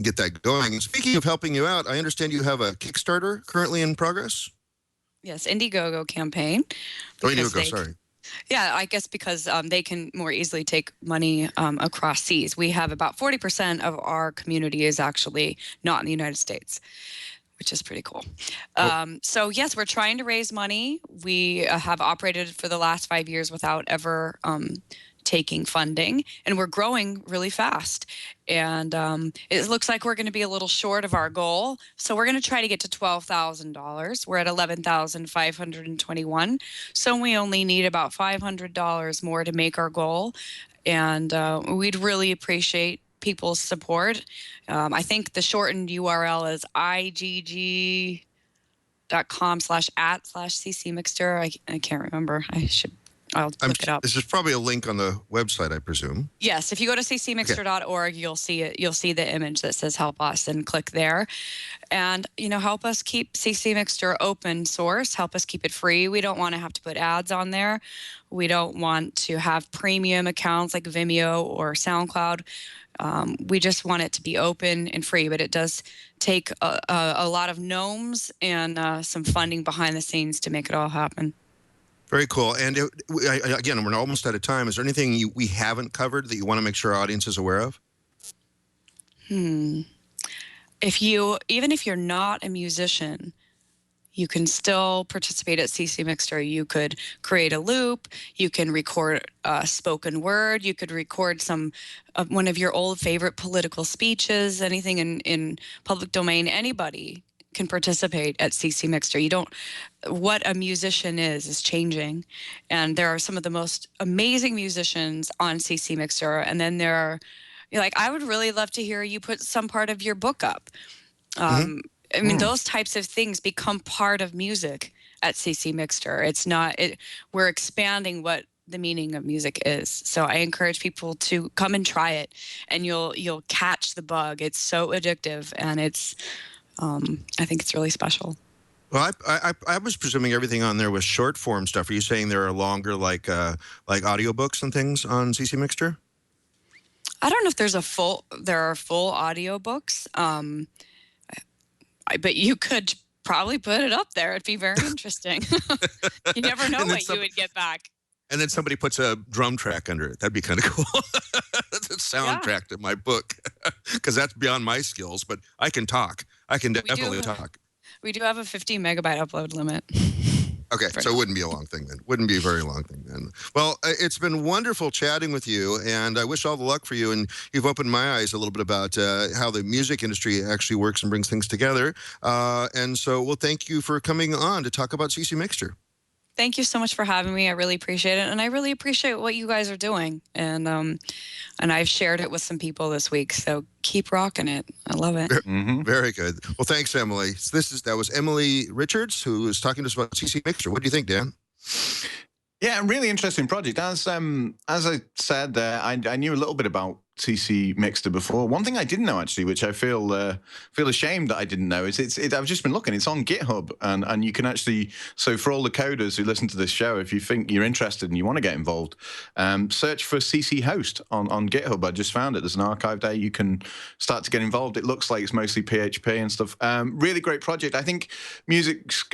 get that going. And speaking of helping you out, I understand you have a Kickstarter currently in progress? Yes, Indiegogo campaign. Oh, Indiegogo, sorry. Yeah, I guess because they can more easily take money across seas. We have about 40% of our community is actually not in the United States, which is pretty cool. So yes, we're trying to raise money. We have operated for the last 5 years without ever taking funding, and we're growing really fast. And it looks like we're going to be a little short of our goal. So we're going to try to get to $12,000. We're at $11,521. So we only need about $500 more to make our goal. And we'd really appreciate people's support. I think the shortened URL is igg.com/@/ccMixter. I can't remember. I'll look it up. This is probably a link on the website, I presume. Yes, if you go to ccMixter.org, you'll see it. You'll see the image that says "Help Us" and click there. And help us keep CC Mixter open source. Help us keep it free. We don't want to have to put ads on there. We don't want to have premium accounts like Vimeo or SoundCloud. We just want it to be open and free, but it does take a lot of gnomes and some funding behind the scenes to make it all happen. Very cool. And again, we're almost out of time. Is there anything we haven't covered that you want to make sure our audience is aware of? Even if you're not a musician, you can still participate at CC Mixter. You could create a loop. You can record spoken word. You could record one of your old favorite political speeches, anything in public domain. Anybody can participate at CC Mixter. What a musician is changing. And there are some of the most amazing musicians on CC Mixter. And then you're like, I would really love to hear you put some part of your book up. I mean, those types of things become part of music at CC Mixter. We're expanding what the meaning of music is. So I encourage people to come and try it, and you'll catch the bug. It's so addictive, and I think it's really special. Well, I was presuming everything on there was short form stuff. Are you saying there are longer, like audiobooks and things on CC Mixter? I don't know if there are full audiobooks. But you could probably put it up there. It'd be very interesting. You never know what you would get back. And then somebody puts a drum track under it. That'd be kind of cool. That's a soundtrack to my book, because that's beyond my skills. But I can talk. I can definitely talk. We do have a 50 megabyte upload limit. Okay, so it wouldn't be a long thing then. Wouldn't be a very long thing then. Well, it's been wonderful chatting with you, and I wish all the luck for you. And you've opened my eyes a little bit about how the music industry actually works and brings things together. And so, well, thank you for coming on to talk about CC Mixter. Thank you so much for having me. I really appreciate it, and I really appreciate what you guys are doing. And I've shared it with some people this week, so keep rocking it. I love it. Very good. Well, thanks, Emily. That was Emily Richards, who was talking to us about CC Mixter. What do you think, Dan? Yeah, really interesting project. As I said, I knew a little bit about CC Mixter before. One thing I didn't know, actually, which I feel ashamed that I didn't know, is I've just been looking. It's on GitHub, and you can actually, so for all the coders who listen to this show, if you think you're interested and you want to get involved, search for CC Host on GitHub. I just found it. There's an archive there. You can start to get involved. It looks like it's mostly PHP and stuff. Really great project. I think music is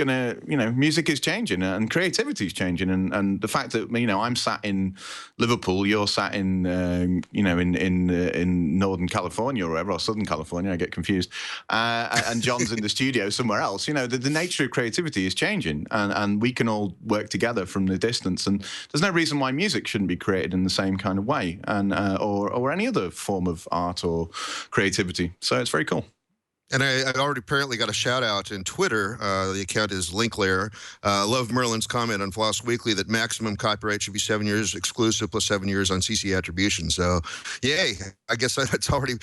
changing, and creativity is changing, and the fact that I'm sat in Liverpool, you're sat in in Northern California or wherever, or Southern California, I get confused, and John's in the studio somewhere else. The nature of creativity is changing, and we can all work together from the distance, and there's no reason why music shouldn't be created in the same kind of way, and or any other form of art or creativity. So it's very cool. And I already apparently got a shout out in Twitter. The account is Linklayer. Love Merlin's comment on Floss Weekly that maximum copyright should be 7 years exclusive plus 7 years on CC attribution. So, yay. I guess that's already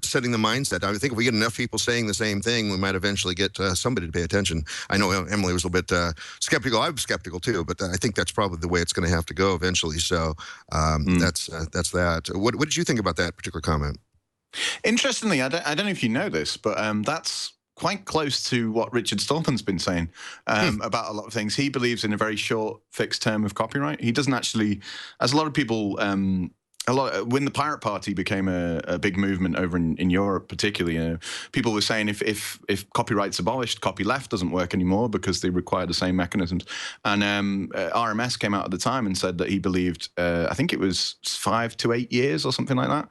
setting the mindset. I think if we get enough people saying the same thing, we might eventually get somebody to pay attention. I know Emily was a little bit skeptical. I'm skeptical too, but I think that's probably the way it's going to have to go eventually. So that's that. What did you think about that particular comment? Interestingly, I don't know if you know this, but that's quite close to what Richard Stallman's been saying about a lot of things. He believes in a very short fixed term of copyright. He doesn't actually, as a lot of people, when the Pirate Party became a big movement over in Europe, particularly, people were saying if copyright's abolished, copyleft doesn't work anymore because they require the same mechanisms. And RMS came out at the time and said that he believed, I think it was 5 to 8 years or something like that,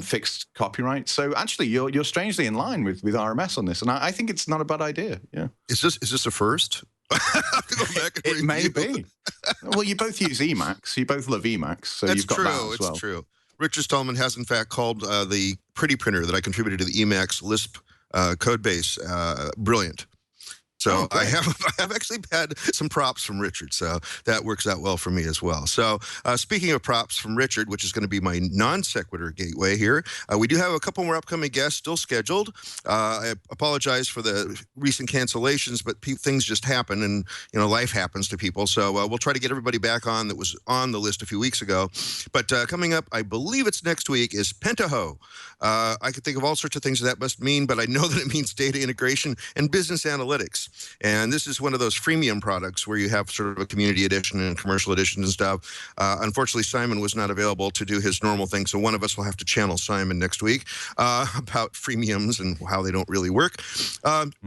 fixed copyright. So actually, you're strangely in line with RMS on this, and I think it's not a bad idea. Yeah. Is this a first? I have to go back and It may review. be. Well, you both use Emacs. You both love Emacs, so That's you've got true. that as It's well. true. Richard Stallman has, in fact, called the pretty printer that I contributed to the Emacs Lisp code base brilliant. So I have actually had some props from Richard, so that works out well for me as well. So speaking of props from Richard, which is going to be my non sequitur gateway here, we do have a couple more upcoming guests still scheduled. I apologize for the recent cancellations, but things just happen, and life happens to people. So we'll try to get everybody back on that was on the list a few weeks ago. But coming up, I believe it's next week, is Pentaho. I could think of all sorts of things that must mean, but I know that it means data integration and business analytics. And this is one of those freemium products where you have sort of a community edition and commercial edition and stuff. Unfortunately, Simon was not available to do his normal thing, so one of us will have to channel Simon next week about freemiums and how they don't really work.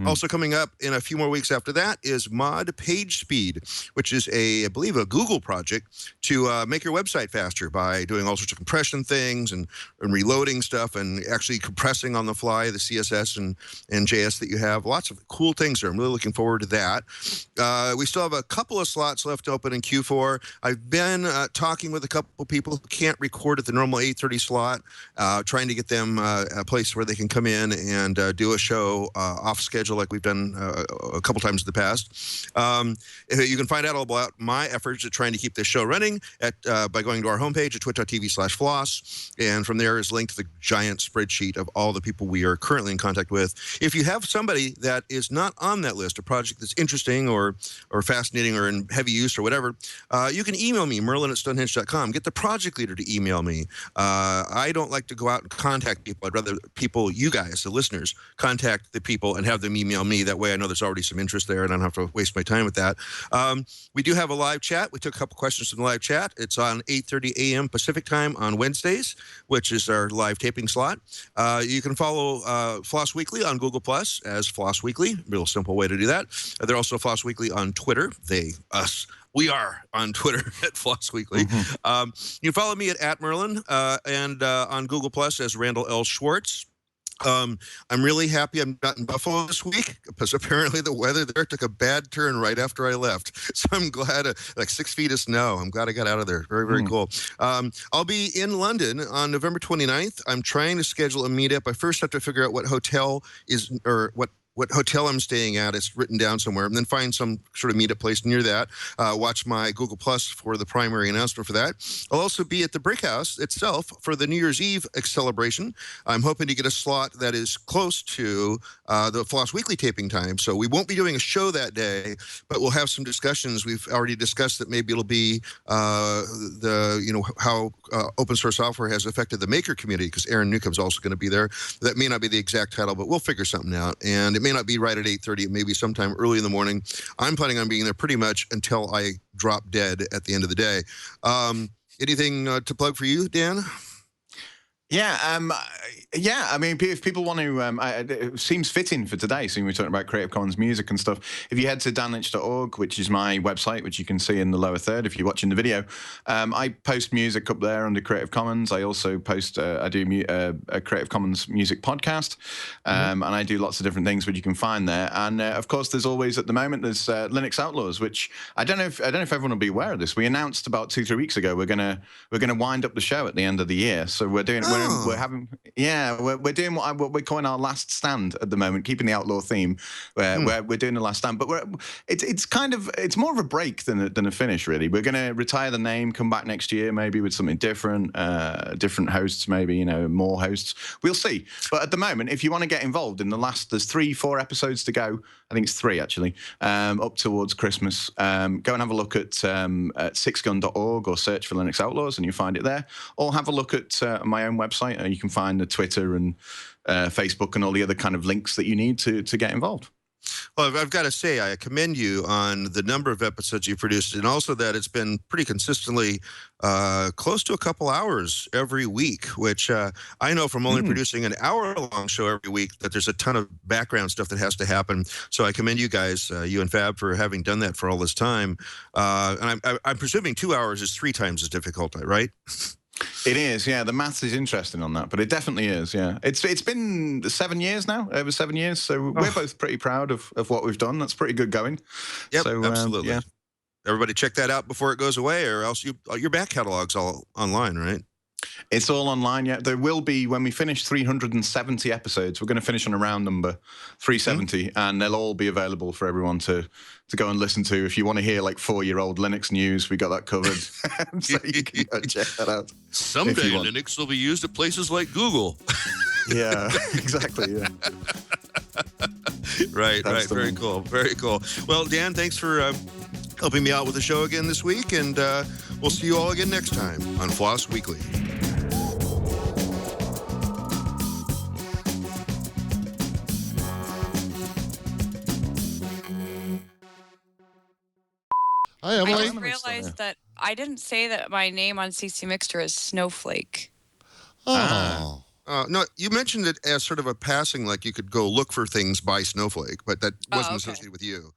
Also coming up in a few more weeks after that is Mod Page Speed, which is I believe, a Google project to make your website faster by doing all sorts of compression things and reloading stuff and actually compressing on the fly the CSS and JS that you have. Lots of cool things there. I'm really looking forward to that. We still have a couple of slots left open in Q4. I've been talking with a couple people who can't record at the normal 8:30 slot, trying to get them a place where they can come in and do a show off schedule like we've done a couple times in the past. You can find out all about my efforts at trying to keep this show running by going to our homepage at twit.tv/floss, and from there is linked to the giant spreadsheet of all the people we are currently in contact with. If you have somebody that is not on that list, a project that's interesting or fascinating or in heavy use or whatever, you can email me, merlin@stonehenge.com. Get the project leader to email me. I don't like to go out and contact people. I'd rather you guys, the listeners, contact the people and have them email me. That way I know there's already some interest there and I don't have to waste my time with that. We do have a live chat. We took a couple questions from the live chat. It's on 8:30 a.m. Pacific time on Wednesdays, which is our live taping slot. You can follow Floss Weekly on Google Plus as Floss Weekly. Real simple way to do that. They're also Floss Weekly on Twitter. Us. We are on Twitter at Floss Weekly. You can follow me at Merlin and on Google Plus as Randal L. Schwartz. I'm really happy I'm not in Buffalo this week because apparently the weather there took a bad turn right after I left. So I'm glad, like 6 feet of snow. I'm glad I got out of there. Very, very cool. I'll be in London on November 29th. I'm trying to schedule a meetup. I first have to figure out what hotel what hotel I'm staying at. It's written down somewhere, and then find some sort of meetup place near that. Watch my Google Plus for the primary announcement for that. I'll also be at the Brick House itself for the New Year's Eve celebration. I'm hoping to get a slot that is close to the Floss Weekly taping time. So we won't be doing a show that day, but we'll have some discussions. We've already discussed that maybe it'll be how open source software has affected the maker community, because Aaron Newcomb's also going to be there. That may not be the exact title, but we'll figure something out. And it may not be right at 8:30. It may be sometime early in the morning. I'm planning on being there pretty much until I drop dead at the end of the day. Anything to plug for you, Dan? Yeah, I mean, if people want to, it seems fitting for today, seeing we're talking about Creative Commons music and stuff. If you head to danlynch.org, which is my website, which you can see in the lower third if you're watching the video, I post music up there under Creative Commons. I also post, I do a Creative Commons music podcast, and I do lots of different things which you can find there. And of course, there's always at the moment there's Linux Outlaws, which I don't know if everyone will be aware of this. We announced about 2-3 weeks ago we're gonna wind up the show at the end of the year, so we're doing. We're doing what we're calling our last stand at the moment, keeping the outlaw theme. Where we're doing the last stand, but it's more of a break than a finish, really. We're going to retire the name, come back next year, maybe with something different, different hosts, maybe more hosts. We'll see. But at the moment, if you want to get involved in there's 3-4 episodes to go. I think it's 3 actually, up towards Christmas. Go and have a look at sixgun.org or search for Linux Outlaws, and you'll find it there. Or have a look at my own website. You can find the Twitter and Facebook and all the other kind of links that you need to get involved. Well, I've got to say, I commend you on the number of episodes you produced, and also that it's been pretty consistently close to a couple hours every week, which I know from only producing an hour-long show every week that there's a ton of background stuff that has to happen. So I commend you guys, you and Fab, for having done that for all this time. And I'm presuming 2 hours is 3 times as difficult, right? It is, yeah. The maths is interesting on that, but it definitely is, yeah. It's been 7 years now, over 7 years, so we're both pretty proud of what we've done. That's pretty good going. Yep, So, absolutely. yeah. Everybody check that out before it goes away, or else your back catalog's all online, right? It's all online, yeah. There will be, when we finish 370 episodes, we're going to finish on a round number, 370, and they'll all be available for everyone to go and listen to. If you want to hear like 4-year-old Linux news, we got that covered. So you can go check that out. Someday Linux will be used at places like Google. Yeah, exactly, yeah. Right. Very cool. Very cool. Well, Dan, thanks for helping me out with the show again this week, and we'll see you all again next time on FLOSS Weekly. Hi, I Emily. just realized that I didn't say that my name on CC Mixter is Snowflake. Oh. No, you mentioned it as sort of a passing, like you could go look for things by Snowflake, but that wasn't okay. associated with you.